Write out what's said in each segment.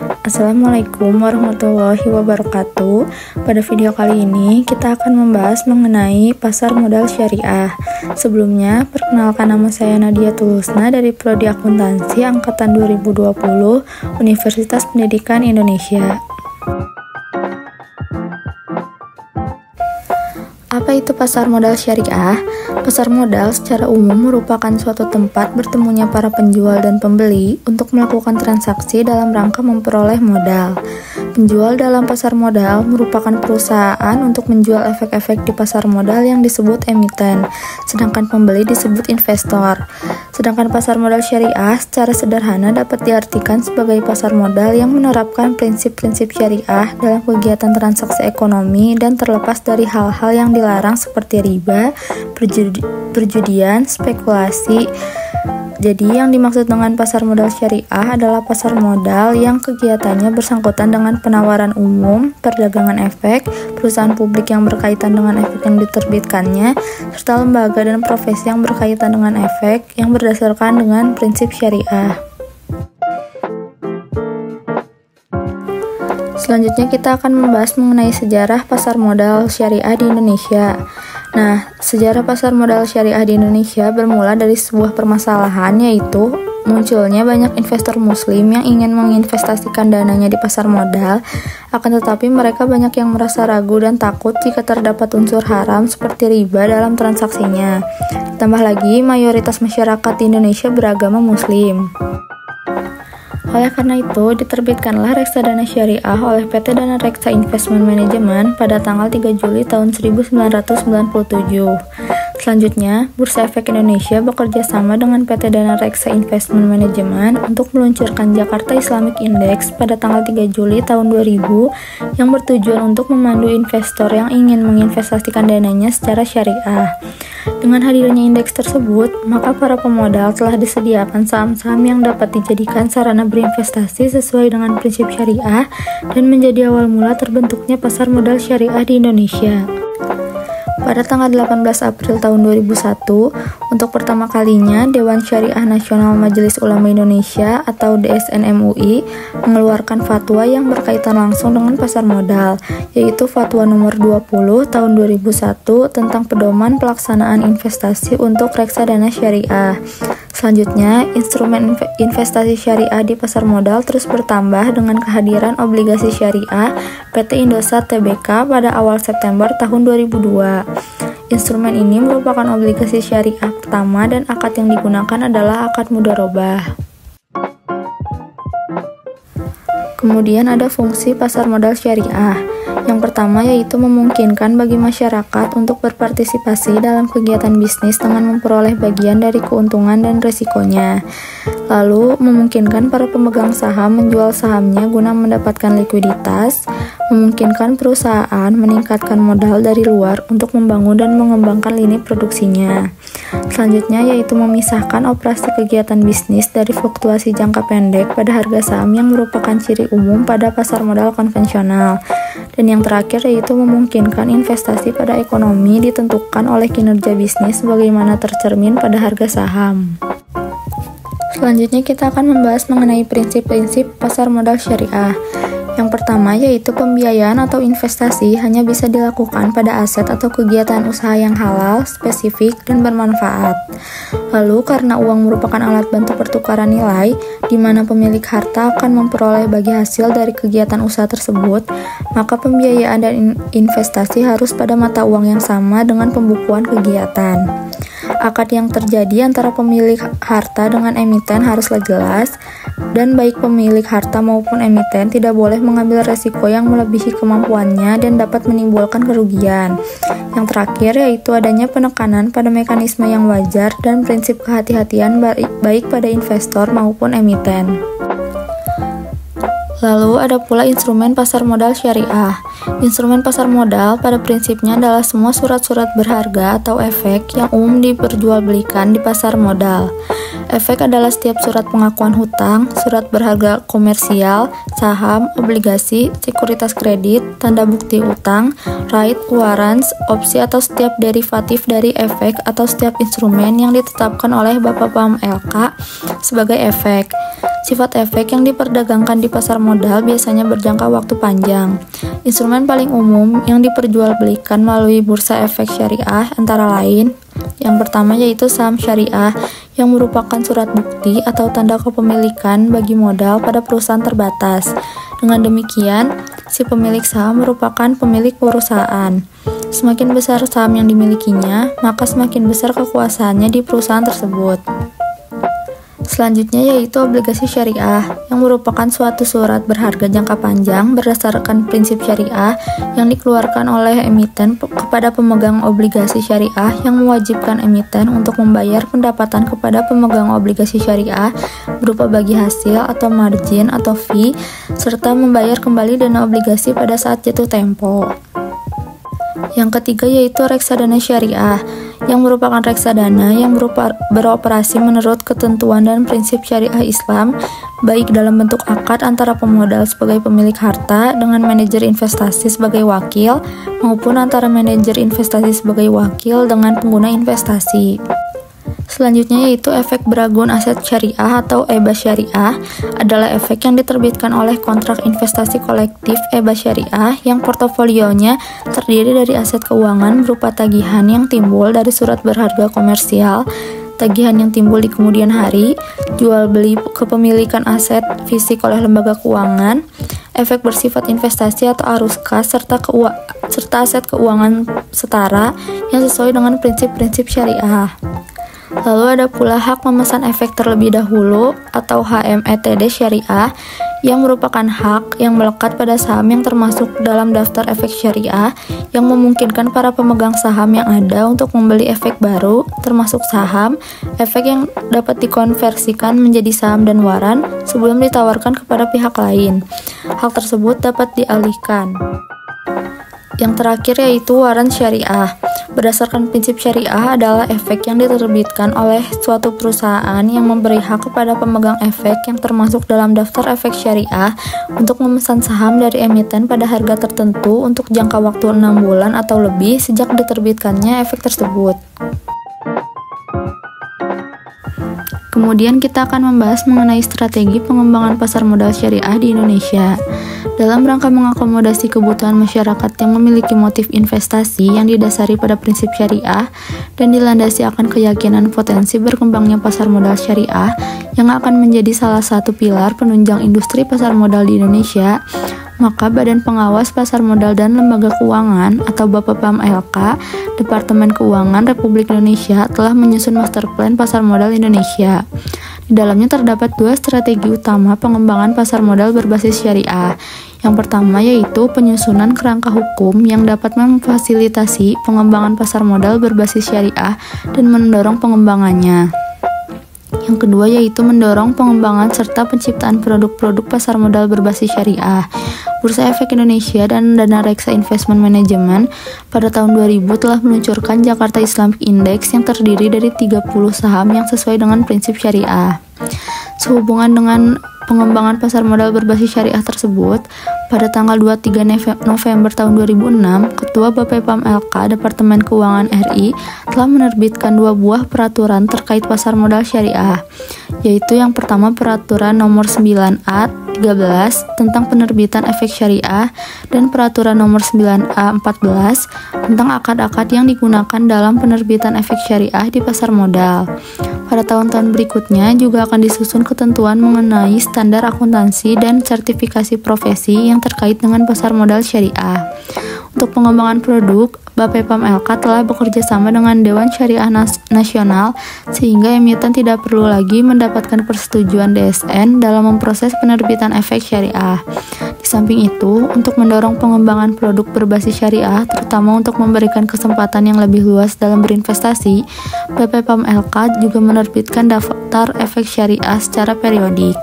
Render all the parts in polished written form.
Assalamualaikum warahmatullahi wabarakatuh. Pada video kali ini kita akan membahas mengenai pasar modal syariah. Sebelumnya, perkenalkan, nama saya Nadia Tulusna dari Prodi Akuntansi Angkatan 2020 Universitas Pendidikan Indonesia. Apa itu pasar modal syariah? Pasar modal secara umum merupakan suatu tempat bertemunya para penjual dan pembeli untuk melakukan transaksi dalam rangka memperoleh modal. Penjual dalam pasar modal merupakan perusahaan untuk menjual efek-efek di pasar modal yang disebut emiten, sedangkan pembeli disebut investor. Sedangkan pasar modal syariah secara sederhana dapat diartikan sebagai pasar modal yang menerapkan prinsip-prinsip syariah dalam kegiatan transaksi ekonomi dan terlepas dari hal-hal yang dilarang seperti riba, perjudian, spekulasi. Jadi yang dimaksud dengan pasar modal syariah adalah pasar modal yang kegiatannya bersangkutan dengan penawaran umum, perdagangan efek, perusahaan publik yang berkaitan dengan efek yang diterbitkannya, serta lembaga dan profesi yang berkaitan dengan efek yang berdasarkan dengan prinsip syariah. Selanjutnya kita akan membahas mengenai sejarah pasar modal syariah di Indonesia. Nah, sejarah pasar modal syariah di Indonesia bermula dari sebuah permasalahan, yaitu munculnya banyak investor muslim yang ingin menginvestasikan dananya di pasar modal, akan tetapi mereka banyak yang merasa ragu dan takut jika terdapat unsur haram seperti riba dalam transaksinya. Ditambah lagi, mayoritas masyarakat di Indonesia beragama muslim. Oleh karena itu, diterbitkanlah Reksadana Syariah oleh PT Dana Reksa Investment Management pada tanggal 3 Juli tahun 1997. Selanjutnya, Bursa Efek Indonesia bekerja sama dengan PT Dana Reksa Investment Management untuk meluncurkan Jakarta Islamic Index pada tanggal 3 Juli tahun 2000 yang bertujuan untuk memandu investor yang ingin menginvestasikan dananya secara syariah. Dengan hadirnya indeks tersebut, maka para pemodal telah disediakan saham-saham yang dapat dijadikan sarana berinvestasi sesuai dengan prinsip syariah dan menjadi awal mula terbentuknya pasar modal syariah di Indonesia. Pada tanggal 18 April tahun 2001, untuk pertama kalinya Dewan Syariah Nasional Majelis Ulama Indonesia atau DSN MUI mengeluarkan fatwa yang berkaitan langsung dengan pasar modal, yaitu Fatwa nomor 20 tahun 2001 tentang pedoman pelaksanaan investasi untuk reksadana syariah. Selanjutnya, instrumen investasi syariah di pasar modal terus bertambah dengan kehadiran obligasi syariah PT Indosat Tbk pada awal September tahun 2002. Instrumen ini merupakan obligasi syariah pertama dan akad yang digunakan adalah akad mudharabah. Kemudian ada fungsi pasar modal syariah. Yang pertama yaitu memungkinkan bagi masyarakat untuk berpartisipasi dalam kegiatan bisnis dengan memperoleh bagian dari keuntungan dan risikonya. Lalu, memungkinkan para pemegang saham menjual sahamnya guna mendapatkan likuiditas, memungkinkan perusahaan meningkatkan modal dari luar untuk membangun dan mengembangkan lini produksinya. Selanjutnya yaitu memisahkan operasi kegiatan bisnis dari fluktuasi jangka pendek pada harga saham yang merupakan ciri umum pada pasar modal konvensional. Dan yang terakhir yaitu memungkinkan investasi pada ekonomi ditentukan oleh kinerja bisnis sebagaimana tercermin pada harga saham. Selanjutnya kita akan membahas mengenai prinsip-prinsip pasar modal syariah. Yang pertama yaitu pembiayaan atau investasi hanya bisa dilakukan pada aset atau kegiatan usaha yang halal, spesifik, dan bermanfaat. Lalu karena uang merupakan alat bantu pertukaran nilai, di mana pemilik harta akan memperoleh bagi hasil dari kegiatan usaha tersebut, maka pembiayaan dan investasi harus pada mata uang yang sama dengan pembukuan kegiatan. Akad yang terjadi antara pemilik harta dengan emiten haruslah jelas, dan baik pemilik harta maupun emiten tidak boleh mengambil resiko yang melebihi kemampuannya dan dapat menimbulkan kerugian. Yang terakhir yaitu adanya penekanan pada mekanisme yang wajar dan prinsip kehati-hatian baik pada investor maupun emiten. Lalu ada pula instrumen pasar modal syariah. Instrumen pasar modal pada prinsipnya adalah semua surat-surat berharga atau efek yang umum diperjualbelikan di pasar modal. Efek adalah setiap surat pengakuan hutang, surat berharga komersial, saham, obligasi, sekuritas kredit, tanda bukti utang, right, warrants, opsi atau setiap derivatif dari efek atau setiap instrumen yang ditetapkan oleh Bapak Pam LK sebagai efek. Sifat efek yang diperdagangkan di pasar modal biasanya berjangka waktu panjang. Instrumen paling umum yang diperjualbelikan melalui bursa efek syariah antara lain, yang pertama yaitu saham syariah yang merupakan surat bukti atau tanda kepemilikan bagi modal pada perusahaan terbatas. Dengan demikian, si pemilik saham merupakan pemilik perusahaan. Semakin besar saham yang dimilikinya, maka semakin besar kekuasaannya di perusahaan tersebut. Selanjutnya yaitu obligasi syariah, yang merupakan suatu surat berharga jangka panjang berdasarkan prinsip syariah yang dikeluarkan oleh emiten kepada pemegang obligasi syariah yang mewajibkan emiten untuk membayar pendapatan kepada pemegang obligasi syariah berupa bagi hasil atau margin atau fee, serta membayar kembali dana obligasi pada saat jatuh tempo. Yang ketiga yaitu reksadana syariah, yang merupakan reksadana yang beroperasi menurut ketentuan dan prinsip syariah Islam, baik dalam bentuk akad antara pemodal sebagai pemilik harta dengan manajer investasi sebagai wakil, maupun antara manajer investasi sebagai wakil dengan pengguna investasi. Selanjutnya yaitu efek beragun aset syariah atau EBA syariah, adalah efek yang diterbitkan oleh kontrak investasi kolektif EBA syariah yang portofolionya terdiri dari aset keuangan berupa tagihan yang timbul dari surat berharga komersial, tagihan yang timbul di kemudian hari, jual beli kepemilikan aset fisik oleh lembaga keuangan, efek bersifat investasi atau arus kas, serta aset keuangan setara yang sesuai dengan prinsip-prinsip syariah. Lalu ada pula hak memesan efek terlebih dahulu atau HMETD syariah, yang merupakan hak yang melekat pada saham yang termasuk dalam daftar efek syariah yang memungkinkan para pemegang saham yang ada untuk membeli efek baru, termasuk saham, efek yang dapat dikonversikan menjadi saham dan waran sebelum ditawarkan kepada pihak lain. Hak tersebut dapat dialihkan. Yang terakhir yaitu waran syariah. Berdasarkan prinsip syariah adalah efek yang diterbitkan oleh suatu perusahaan yang memberi hak kepada pemegang efek yang termasuk dalam daftar efek syariah untuk memesan saham dari emiten pada harga tertentu untuk jangka waktu 6 bulan atau lebih sejak diterbitkannya efek tersebut. Kemudian kita akan membahas mengenai strategi pengembangan pasar modal syariah di Indonesia. Dalam rangka mengakomodasi kebutuhan masyarakat yang memiliki motif investasi yang didasari pada prinsip syariah dan dilandasi akan keyakinan potensi berkembangnya pasar modal syariah yang akan menjadi salah satu pilar penunjang industri pasar modal di Indonesia, maka Badan Pengawas Pasar Modal dan Lembaga Keuangan atau Bapepam LK, Departemen Keuangan Republik Indonesia telah menyusun Master Plan Pasar Modal Indonesia. Di dalamnya terdapat 2 strategi utama pengembangan pasar modal berbasis syariah. Yang pertama yaitu penyusunan kerangka hukum yang dapat memfasilitasi pengembangan pasar modal berbasis syariah dan mendorong pengembangannya. Yang kedua yaitu mendorong pengembangan serta penciptaan produk-produk pasar modal berbasis syariah. Bursa Efek Indonesia dan Dana Reksa Investment Management pada tahun 2000 telah meluncurkan Jakarta Islamic Index yang terdiri dari 30 saham yang sesuai dengan prinsip syariah. Sehubungan dengan pengembangan pasar modal berbasis syariah tersebut, pada tanggal 23 November tahun 2006, Ketua Bapepam LK Departemen Keuangan RI telah menerbitkan 2 buah peraturan terkait pasar modal syariah, yaitu yang pertama Peraturan Nomor 9A 13 tentang penerbitan efek syariah dan Peraturan Nomor 9A 14 tentang akad-akad yang digunakan dalam penerbitan efek syariah di pasar modal. Pada tahun-tahun berikutnya juga akan disusun ketentuan mengenai standar akuntansi dan sertifikasi profesi yang terkait dengan pasar modal syariah. Untuk pengembangan produk, Bapepam LK telah bekerja sama dengan Dewan Syariah Nasional sehingga emiten tidak perlu lagi mendapatkan persetujuan DSN dalam memproses penerbitan efek syariah. Di samping itu, untuk mendorong pengembangan produk berbasis syariah, terutama untuk memberikan kesempatan yang lebih luas dalam berinvestasi, Bapepam LK juga menerbitkan daftar efek syariah secara periodik.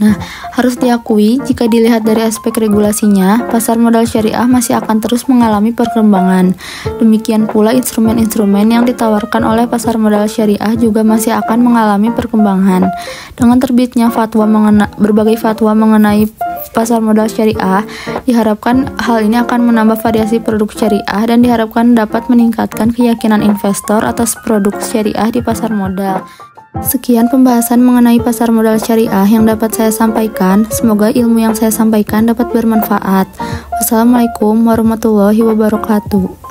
Nah, harus diakui jika dilihat dari aspek regulasinya, pasar modal syariah masih akan terus mengalami perkembangan. Demikian pula instrumen-instrumen yang ditawarkan oleh pasar modal syariah juga masih akan mengalami perkembangan. Dengan terbitnya berbagai fatwa mengenai pasar modal syariah, diharapkan hal ini akan menambah variasi produk syariah dan diharapkan dapat meningkatkan keyakinan investor atas produk syariah di pasar modal. Sekian pembahasan mengenai pasar modal syariah yang dapat saya sampaikan. Semoga ilmu yang saya sampaikan dapat bermanfaat. Wassalamualaikum warahmatullahi wabarakatuh.